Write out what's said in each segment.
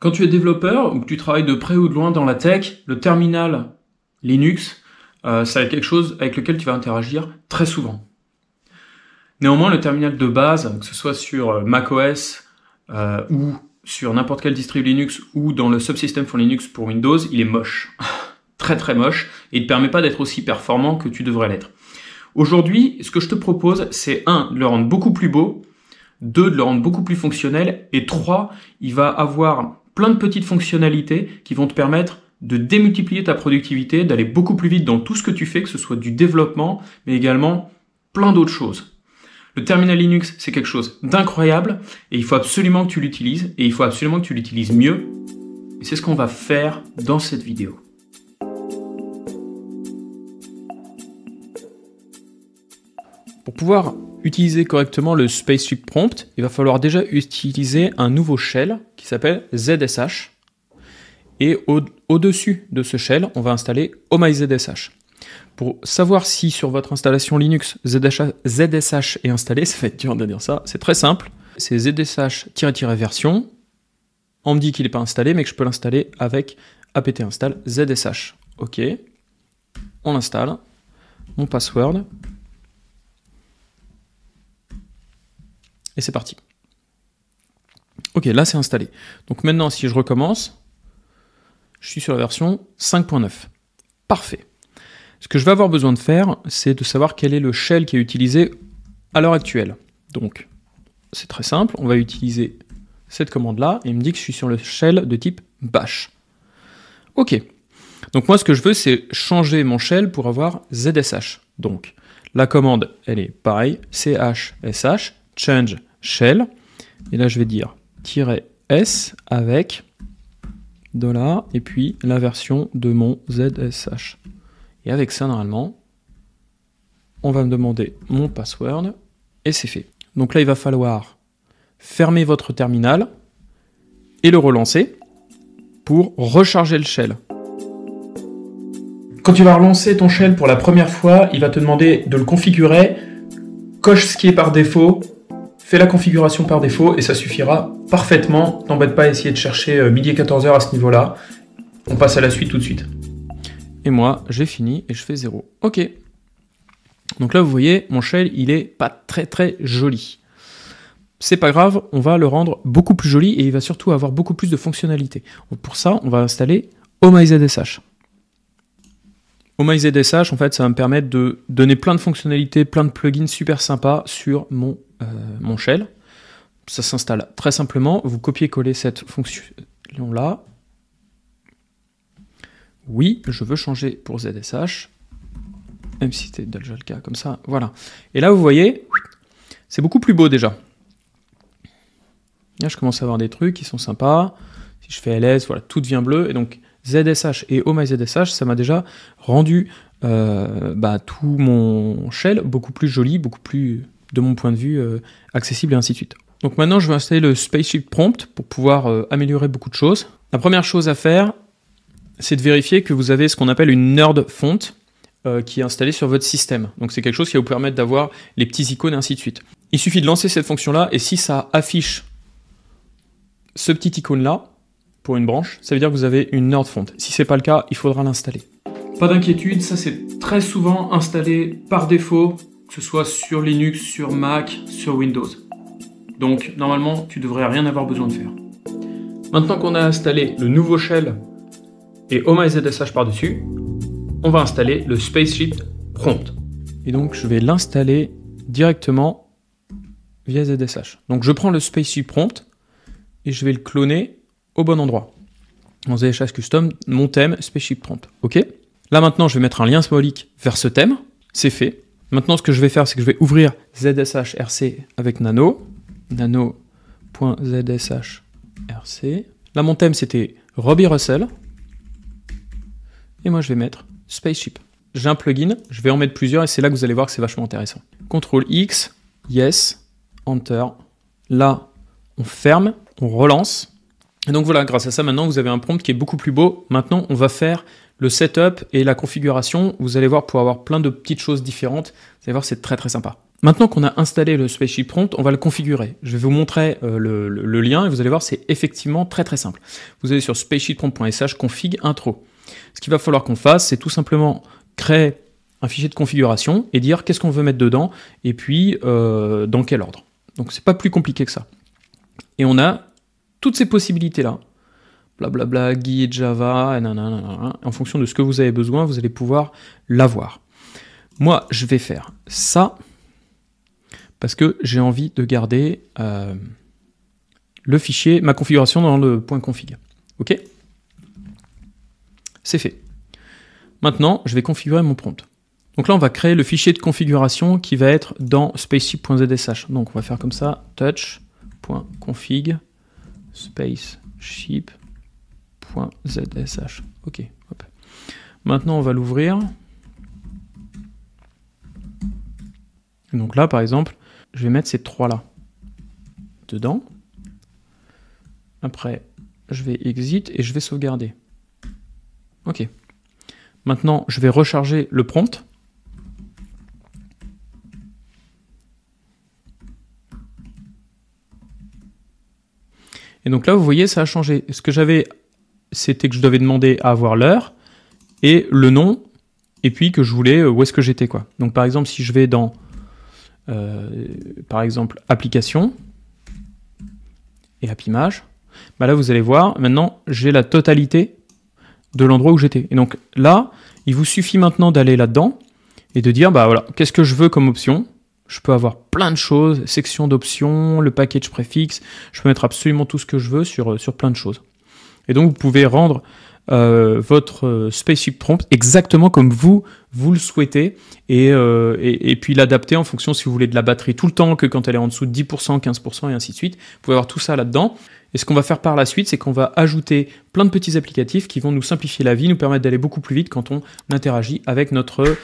Quand tu es développeur ou que tu travailles de près ou de loin dans la tech, le terminal Linux, c'est quelque chose avec lequel tu vas interagir très souvent. Néanmoins, le terminal de base, que ce soit sur macOS ou sur n'importe quel distrib Linux ou dans le subsystem for Linux pour Windows, il est moche. Très très moche, et il ne permet pas d'être aussi performant que tu devrais l'être. Aujourd'hui, ce que je te propose, c'est 1, de le rendre beaucoup plus beau, 2, de le rendre beaucoup plus fonctionnel, et 3, il va avoir plein de petites fonctionnalités qui vont te permettre de démultiplier ta productivité, d'aller beaucoup plus vite dans tout ce que tu fais, que ce soit du développement, mais également plein d'autres choses. Le terminal Linux, c'est quelque chose d'incroyable, et il faut absolument que tu l'utilises, et il faut absolument que tu l'utilises mieux, et c'est ce qu'on va faire dans cette vidéo. Pour pouvoir utiliser correctement le Spaceship Prompt, il va falloir déjà utiliser un nouveau shell qui s'appelle ZSH. Et au-dessus de ce shell, on va installer OhmyZSH. Pour savoir si sur votre installation Linux, ZSH est installé, ça va être dur de dire ça, c'est très simple. C'est ZSH-version. On me dit qu'il n'est pas installé, mais que je peux l'installer avec apt install ZSH. Ok, on l'installe. Mon password. Et c'est parti. Ok, là c'est installé. Donc maintenant, si je recommence, je suis sur la version 5.9. Parfait. Ce que je vais avoir besoin de faire, c'est de savoir quel est le shell qui est utilisé à l'heure actuelle. Donc, c'est très simple, on va utiliser cette commande-là, et il me dit que je suis sur le shell de type bash. Ok. Donc moi, ce que je veux, c'est changer mon shell pour avoir ZSH. Donc, la commande, elle est pareille, chsh, change shell, et là je vais dire -s avec $, et puis la version de mon ZSH. Et avec ça, normalement, on va me demander mon password, et c'est fait. Donc là, il va falloir fermer votre terminal et le relancer pour recharger le shell. Quand tu vas relancer ton shell pour la première fois, il va te demander de le configurer, coche ce qui est par défaut, fais la configuration par défaut et ça suffira parfaitement. T'embête pas à essayer de chercher midi et 14h à ce niveau-là. On passe à la suite tout de suite. Et moi, j'ai fini et je fais 0. Ok. Donc là, vous voyez, mon shell, il est pas très très joli. C'est pas grave, on va le rendre beaucoup plus joli et il va surtout avoir beaucoup plus de fonctionnalités. Pour ça, on va installer OhmyZSH. OhmyZSH, en fait, ça va me permettre de donner plein de fonctionnalités, plein de plugins super sympas sur mon shell. Ça s'installe très simplement. Vous copiez-collez cette fonction-là. Oui, je veux changer pour ZSH. Même si c'était déjà le cas, comme ça. Voilà. Et là, vous voyez, c'est beaucoup plus beau déjà. Là, je commence à avoir des trucs qui sont sympas. Si je fais ls, voilà, tout devient bleu. Et donc, ZSH et OhmyZSH, ça m'a déjà rendu tout mon shell beaucoup plus joli, beaucoup plus, de mon point de vue, accessible et ainsi de suite. Donc maintenant, je vais installer le Spaceship Prompt pour pouvoir améliorer beaucoup de choses. La première chose à faire, c'est de vérifier que vous avez ce qu'on appelle une nerd font qui est installée sur votre système. Donc c'est quelque chose qui va vous permettre d'avoir les petits icônes et ainsi de suite. Il suffit de lancer cette fonction-là et si ça affiche ce petit icône-là, pour une branche, ça veut dire que vous avez une nerd font. Si c'est pas le cas, il faudra l'installer. Pas d'inquiétude, ça c'est très souvent installé par défaut, que ce soit sur Linux, sur Mac, sur Windows. Donc normalement, tu devrais rien avoir besoin de faire. Maintenant qu'on a installé le nouveau shell et OhmyZSH par-dessus, on va installer le Spaceship Prompt. Et donc je vais l'installer directement via ZSH. Donc je prends le Spaceship Prompt et je vais le cloner au bon endroit. Dans ZSH Custom, mon thème, Spaceship Prompt. Ok. Là maintenant, je vais mettre un lien symbolique vers ce thème. C'est fait. Maintenant, ce que je vais faire, c'est que je vais ouvrir ZSH-RC avec nano. nano.zshrc. Là, mon thème, c'était Robbie Russell. Et moi, je vais mettre Spaceship. J'ai un plugin, je vais en mettre plusieurs et c'est là que vous allez voir que c'est vachement intéressant. CTRL X, Yes, Enter. Là, on ferme, on relance. Et donc voilà, grâce à ça, maintenant, vous avez un prompt qui est beaucoup plus beau. Maintenant, on va faire le setup et la configuration. Vous allez voir, pour avoir plein de petites choses différentes, vous allez voir, c'est très très sympa. Maintenant qu'on a installé le Spaceship Prompt, on va le configurer. Je vais vous montrer le lien et vous allez voir, c'est effectivement très très simple. Vous allez sur spaceshipprompt.sh config intro. Ce qu'il va falloir qu'on fasse, c'est tout simplement créer un fichier de configuration et dire qu'est-ce qu'on veut mettre dedans et puis dans quel ordre. Donc c'est pas plus compliqué que ça. Et on a toutes ces possibilités-là. Blablabla, guide, Java, nanana, en fonction de ce que vous avez besoin, vous allez pouvoir l'avoir. Moi, je vais faire ça parce que j'ai envie de garder le fichier, ma configuration dans le .config. Ok ? C'est fait. Maintenant, je vais configurer mon prompt. Donc là, on va créer le fichier de configuration qui va être dans spaceship.zsh. Donc on va faire comme ça, touch.config spaceship.zsh. Ok. Hop. Maintenant, on va l'ouvrir. Donc là, par exemple, je vais mettre ces trois-là dedans. Après, je vais exit et je vais sauvegarder. Ok. Maintenant, je vais recharger le prompt. Et donc là, vous voyez, ça a changé. Ce que j'avais, c'était que je devais demander à avoir l'heure et le nom, et puis que je voulais où est-ce que j'étais, quoi. Donc par exemple, si je vais dans, par exemple, application et app image, bah là, vous allez voir, maintenant, j'ai la totalité de l'endroit où j'étais. Et donc là, il vous suffit maintenant d'aller là-dedans et de dire, bah voilà, qu'est-ce que je veux comme option ? Je peux avoir plein de choses, section d'options, le package préfixe, je peux mettre absolument tout ce que je veux sur plein de choses. Et donc vous pouvez rendre votre Spaceship Prompt exactement comme vous le souhaitez et puis l'adapter en fonction si vous voulez de la batterie tout le temps, que quand elle est en dessous de 10%, 15% et ainsi de suite. Vous pouvez avoir tout ça là-dedans. Et ce qu'on va faire par la suite, c'est qu'on va ajouter plein de petits applicatifs qui vont nous simplifier la vie, nous permettre d'aller beaucoup plus vite quand on interagit avec notre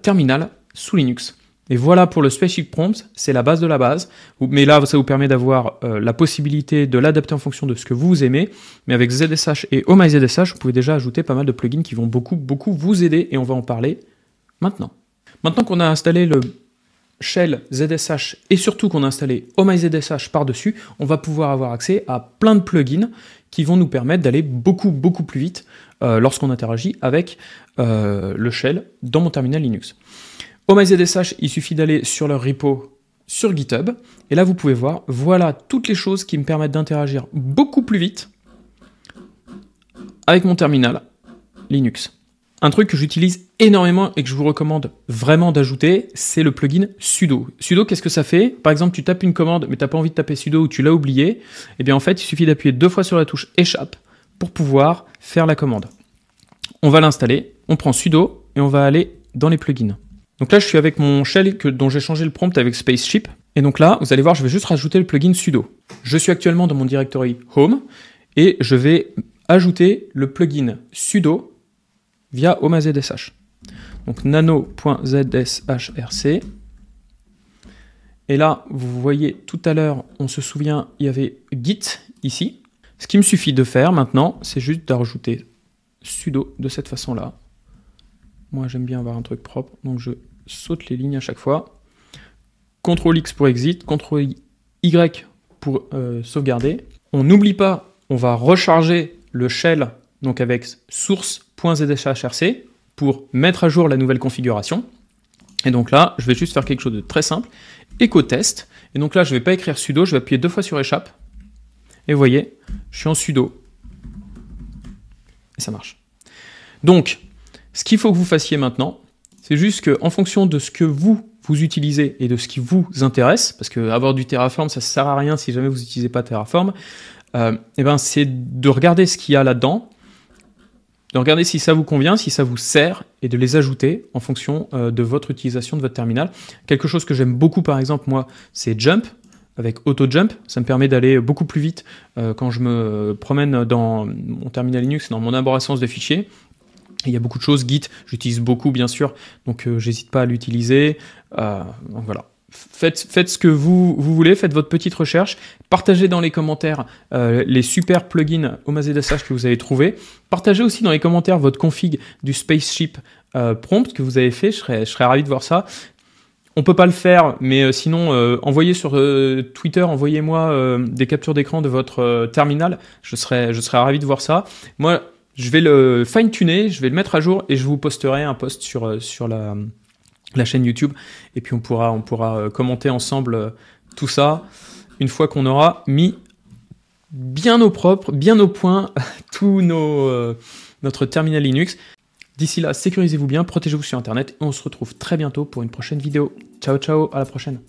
terminal sous Linux. Et voilà pour le Spaceship Prompt, c'est la base de la base. Mais là, ça vous permet d'avoir la possibilité de l'adapter en fonction de ce que vous aimez. Mais avec ZSH et OhmyZSH, vous pouvez déjà ajouter pas mal de plugins qui vont beaucoup vous aider. Et on va en parler maintenant. Maintenant qu'on a installé le shell ZSH et surtout qu'on a installé OhmyZSH par-dessus, on va pouvoir avoir accès à plein de plugins qui vont nous permettre d'aller beaucoup plus vite lorsqu'on interagit avec le shell dans mon terminal Linux. OhmyZSH, il suffit d'aller sur leur repo sur GitHub, et là vous pouvez voir, voilà toutes les choses qui me permettent d'interagir beaucoup plus vite avec mon terminal Linux. Un truc que j'utilise énormément et que je vous recommande vraiment d'ajouter, c'est le plugin sudo. Sudo, qu'est-ce que ça fait ? Par exemple, tu tapes une commande, mais tu n'as pas envie de taper sudo ou tu l'as oublié, et bien en fait, il suffit d'appuyer 2 fois sur la touche échappe pour pouvoir faire la commande. On va l'installer, on prend sudo, et on va aller dans les plugins. Donc là, je suis avec mon shell dont j'ai changé le prompt avec Spaceship. Et donc là, vous allez voir, je vais juste rajouter le plugin sudo. Je suis actuellement dans mon directory home et je vais ajouter le plugin sudo via OhmyZSH. Donc nano.zshrc. Et là, vous voyez, tout à l'heure, on se souvient, il y avait git ici. Ce qu'il me suffit de faire maintenant, c'est juste de rajouter sudo de cette façon-là. Moi, j'aime bien avoir un truc propre, donc je saute les lignes à chaque fois. CTRL-X pour exit, CTRL-Y pour sauvegarder. On n'oublie pas, on va recharger le shell donc avec source.zshrc pour mettre à jour la nouvelle configuration. Et donc là, je vais juste faire quelque chose de très simple. Echo test. Et donc là, je ne vais pas écrire sudo, je vais appuyer 2 fois sur échappe. Et vous voyez, je suis en sudo. Et ça marche. Donc, ce qu'il faut que vous fassiez maintenant, c'est juste qu'en fonction de ce que vous utilisez et de ce qui vous intéresse, parce qu'avoir du Terraform, ça ne sert à rien si jamais vous n'utilisez pas Terraform, et ben c'est de regarder ce qu'il y a là-dedans, de regarder si ça vous convient, si ça vous sert, et de les ajouter en fonction de votre utilisation de votre terminal. Quelque chose que j'aime beaucoup, par exemple, moi, c'est Jump, avec AutoJump. Ça me permet d'aller beaucoup plus vite quand je me promène dans mon terminal Linux, dans mon arborescence de fichiers. Il y a beaucoup de choses, Git, j'utilise beaucoup bien sûr, donc j'hésite pas à l'utiliser. Donc voilà, faites ce que vous voulez, faites votre petite recherche, partagez dans les commentaires les super plugins OhmyZSH que vous avez trouvés, partagez aussi dans les commentaires votre config du Spaceship Prompt que vous avez fait, je serais ravi de voir ça. On peut pas le faire, mais sinon, envoyez sur Twitter, envoyez-moi des captures d'écran de votre terminal. Je serais ravi de voir ça. Moi, je vais le fine-tuner, je vais le mettre à jour et je vous posterai un post sur la chaîne YouTube. Et puis on pourra commenter ensemble tout ça une fois qu'on aura mis bien au propre, bien au point tout notre terminal Linux. D'ici là, sécurisez-vous bien, protégez-vous sur Internet et on se retrouve très bientôt pour une prochaine vidéo. Ciao, ciao, à la prochaine.